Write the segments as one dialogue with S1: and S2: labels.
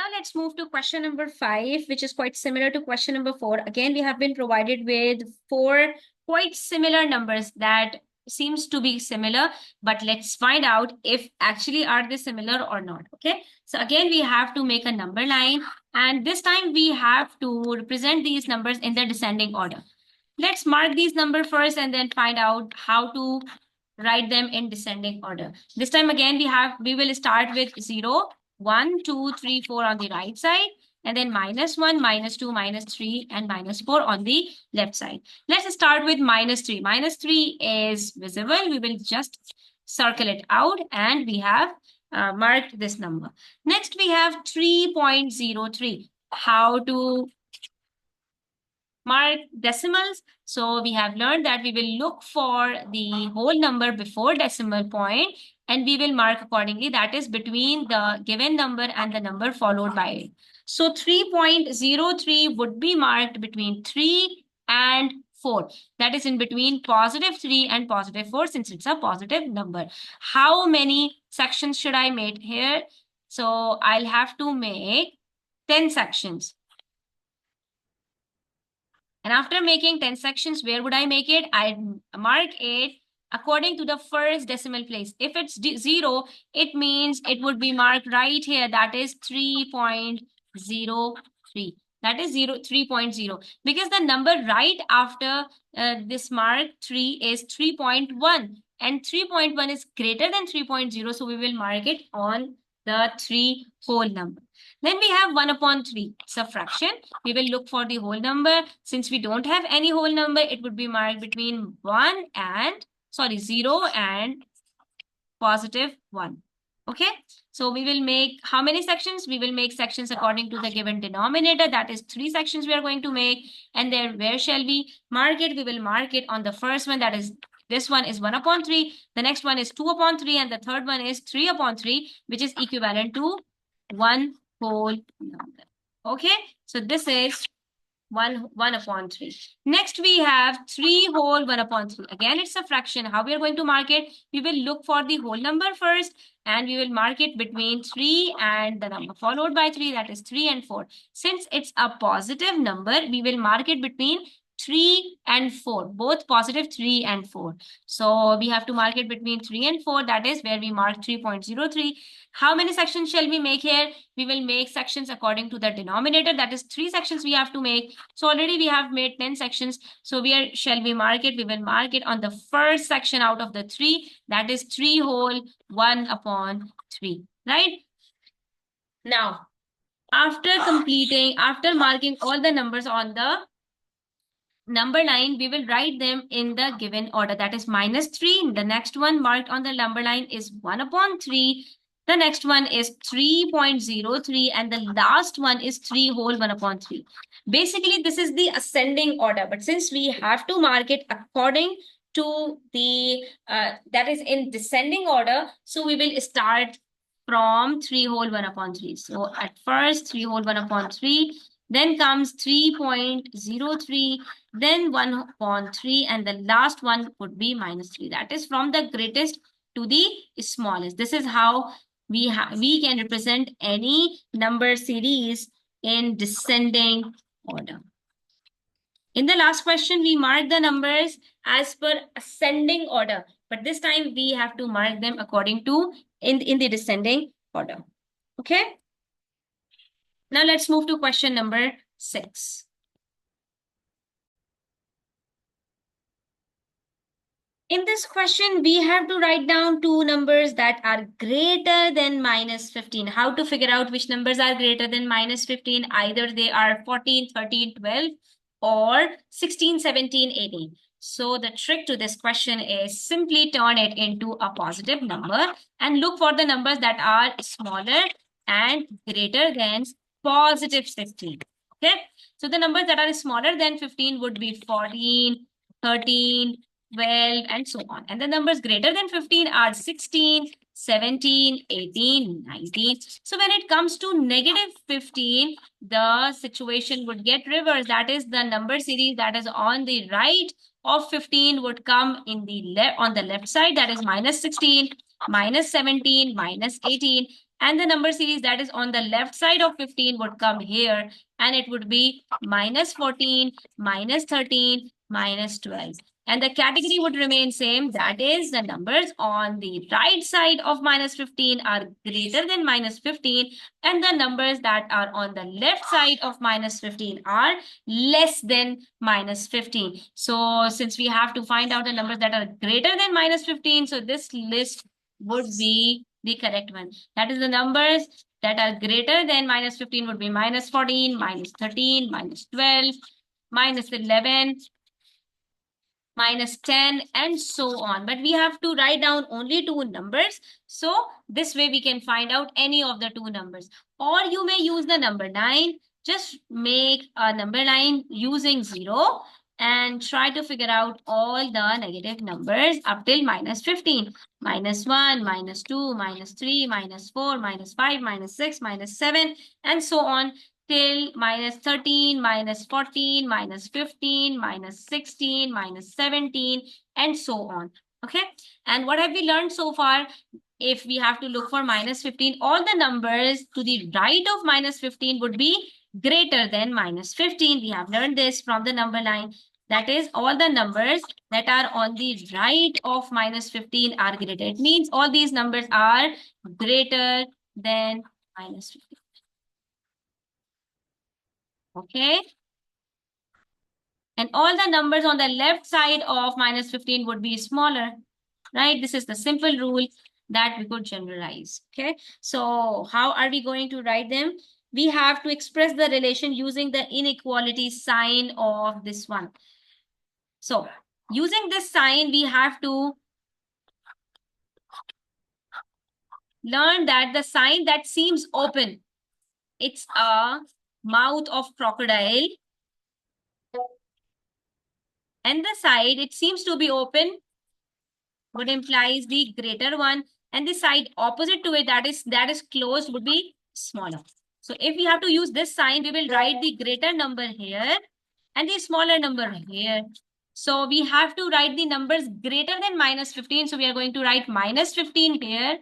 S1: Now let's move to question number 5, which is quite similar to question number 4. Again, we have been provided with 4 quite similar numbers that seems to be similar, but let's find out if actually are they similar or not. Okay, so again, we have to make a number line, and this time we have to represent these numbers in the descending order. Let's mark these numbers first and then find out how to write them in descending order. This time again, we will start with 0, 1, 2, 3, 4 on the right side, and then -1, -2, -3, and -4 on the left side. Let's start with -3. -3 is visible. We will just circle it out, and we have marked this number. Next, we have 3.03. How to mark decimals? So we have learned that we will look for the whole number before decimal point, and we will mark accordingly. That is between the given number and the number followed by it. So 3.03 would be marked between 3 and 4. That is in between +3 and +4, since it's a positive number. How many sections should I make here? So I'll have to make 10 sections. And after making 10 sections, where would I make it? I mark it according to the first decimal place. If it's 0, it means it would be marked right here. That is 3.03. That is 3.0. Because the number right after this mark 3 is 3.1. And 3.1 is greater than 3.0. So we will mark it on the 3 whole number. Then we have 1/3. It's a fraction. We will look for the whole number. Since we don't have any whole number, it would be marked between 0 and +1. Okay. So we will make how many sections? We will make sections according to the given denominator. That is 3 sections we are going to make. And then where shall we mark it? We will mark it on the first one. That is, this one is 1/3. The next one is 2/3. And the third one is 3/3, which is equivalent to 1 whole number. Okay, so this is 1/3. Next, we have 3 whole 1/3. Again, it's a fraction. How we are going to mark it? We will look for the whole number first, and we will mark it between 3 and the number followed by 3. That is 3 and 4. Since it's a positive number, we will mark it between 3 and 4, both positive 3 and 4. So we have to mark it between 3 and 4. That is where we mark 3.03. How many sections shall we make here? We will make sections according to the denominator. That is 3 sections we have to make. So already we have made 10 sections. So where shall we mark it? We will mark it on the first section out of the 3. That is 3 whole 1/3. Right? Now, after marking all the numbers on the number line, we will write them in the given order. That is -3. The next one marked on the number line is 1/3. The next one is 3.03. And the last one is 3 whole 1/3. Basically, this is the ascending order. But since we have to mark it according to the, that is in descending order, so we will start from 3 whole 1/3. So at first, 3 whole 1/3. Then comes 3.03, then 1/3, and the last one would be -3. That is from the greatest to the smallest. This is how we can represent any number series in descending order. In the last question, we marked the numbers as per ascending order, but this time we have to mark them according to in the descending order. Okay. Now let's move to question number 6. In this question, we have to write down 2 numbers that are greater than -15. How to figure out which numbers are greater than -15? Either they are 14, 13, 12, or 16, 17, 18. So the trick to this question is simply turn it into a positive number and look for the numbers that are smaller and greater than +15. Okay, so the numbers that are smaller than 15 would be 14, 13, 12, and so on. And the numbers greater than 15 are 16, 17, 18, 19. So when it comes to -15, the situation would get reversed. That is, the number series that is on the right of 15 would come on the left side. That is -16, -17, -18. And the number series that is on the left side of 15 would come here, and it would be minus 14, minus 13, minus 12. And the category would remain same. That is, the numbers on the right side of minus 15 are greater than minus 15, and the numbers that are on the left side of minus 15 are less than minus 15. So since we have to find out the numbers that are greater than minus 15, so this list would be the correct one. That is, the numbers that are greater than minus 15 would be minus 14, minus 13, minus 12, minus 11, minus 10, and so on. But we have to write down only two numbers. So this way we can find out any of the two numbers. Or you may use the number 9. Just make a number line using 0 and try to figure out all the negative numbers up till minus 15. Minus 1, minus 2, minus 3, minus 4, minus 5, minus 6, minus 7, and so on till minus 13, minus 14, minus 15, minus 16, minus 17, and so on. Okay. And what have we learned so far? If we have to look for minus 15, all the numbers to the right of minus 15 would be greater than minus 15. We have learned this from the number line. That is, all the numbers that are on the right of minus 15 are greater. It means all these numbers are greater than minus 15. Okay. And all the numbers on the left side of minus 15 would be smaller, right? This is the simple rule that we could generalize. Okay. So how are we going to write them? We have to express the relation using the inequality sign of this one. So using this sign, we have to learn that the sign that seems open, it's a mouth of crocodile. And the side, it seems to be open, would implies the greater one. And the side opposite to it, that is closed, would be smaller. So if we have to use this sign, we will write the greater number here and the smaller number here. So we have to write the numbers greater than minus 15. So we are going to write minus 15 here.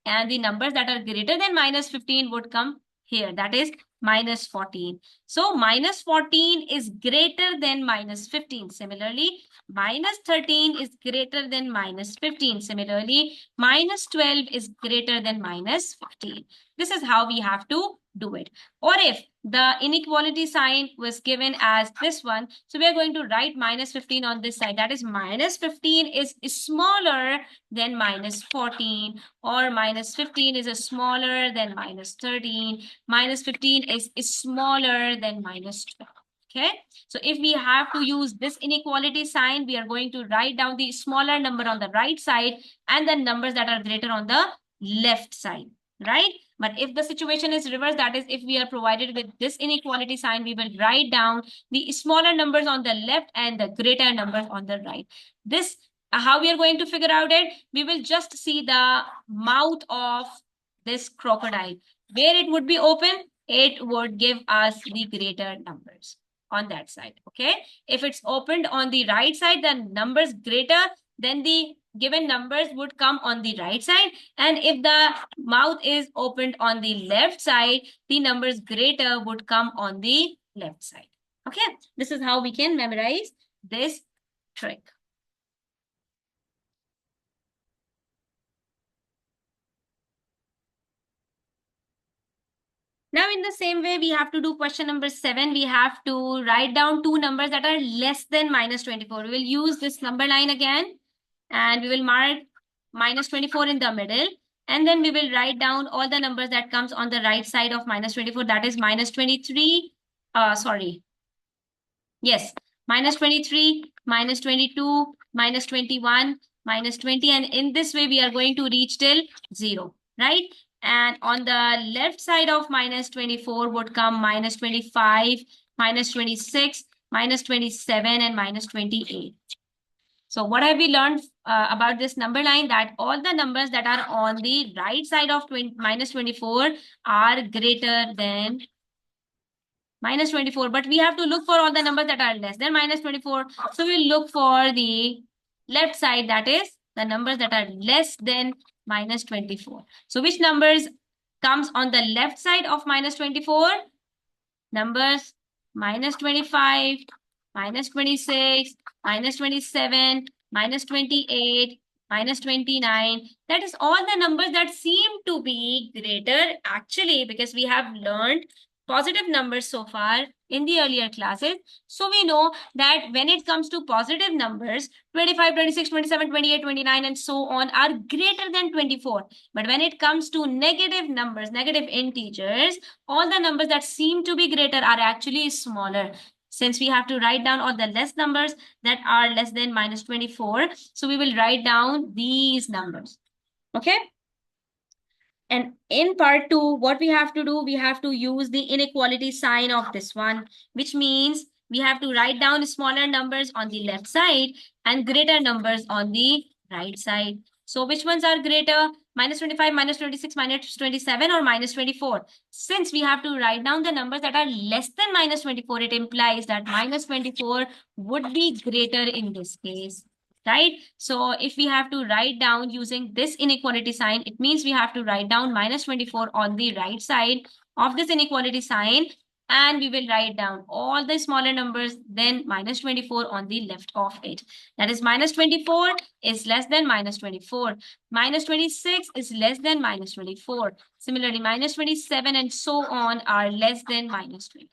S1: And the numbers that are greater than minus 15 would come here. That is minus 14. So minus 14 is greater than minus 15. Similarly, minus 13 is greater than minus 15. Similarly, minus 12 is greater than minus 15. This is how we have to do it. Or if the inequality sign was given as this one, so we are going to write minus 15 on this side. That is, minus 15 is smaller than minus 14, or minus 15 is smaller than minus 13. Minus 15 is smaller than minus 12. Okay. So if we have to use this inequality sign, we are going to write down the smaller number on the right side and the numbers that are greater on the left side, right? But if the situation is reversed, that is, if we are provided with this inequality sign, we will write down the smaller numbers on the left and the greater numbers on the right. This, how we are going to figure out it? We will just see the mouth of this crocodile. Where it would be open, it would give us the greater numbers on that side. Okay. If it's opened on the right side, the numbers greater, then the given numbers would come on the right side. And if the mouth is opened on the left side, the numbers greater would come on the left side. Okay. This is how we can memorize this trick. Now, in the same way, we have to do question number 7. We have to write down two numbers that are less than minus 24. We will use this number line again, and we will mark minus 24 in the middle. And then we will write down all the numbers that comes on the right side of minus 24. That is minus 23. Yes, minus 23, minus 22, minus 21, minus 20. And in this way, we are going to reach till 0, right? And on the left side of minus 24 would come minus 25, minus 26, minus 27, and minus 28. So what have we learned about this number line? That all the numbers that are on the right side of minus 24 are greater than minus 24. But we have to look for all the numbers that are less than minus 24. So we'll look for the left side, that is the numbers that are less than minus 24. So which numbers comes on the left side of minus 24, numbers minus 25, minus 26, minus 27, minus 28, minus 29. That is all the numbers that seem to be greater actually, because we have learned positive numbers so far in the earlier classes. So we know that when it comes to positive numbers, 25, 26, 27, 28, 29, and so on are greater than 24. But when it comes to negative numbers, negative integers, all the numbers that seem to be greater are actually smaller. Since we have to write down all the less numbers that are less than minus 24, so we will write down these numbers. Okay? And in part 2, what we have to do, we have to use the inequality sign of this one, which means we have to write down smaller numbers on the left side and greater numbers on the right side. So which ones are greater? Minus 25, minus 26, minus 27, or minus 24? Since we have to write down the numbers that are less than minus 24, it implies that minus 24 would be greater in this case, right? So if we have to write down using this inequality sign, it means we have to write down minus 24 on the right side of this inequality sign, and we will write down all the smaller numbers then minus 24 on the left of it. That is, minus 24 is less than minus 24. Minus 26 is less than minus 24. Similarly, minus 27 and so on are less than minus 20.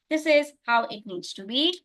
S1: This is how it needs to be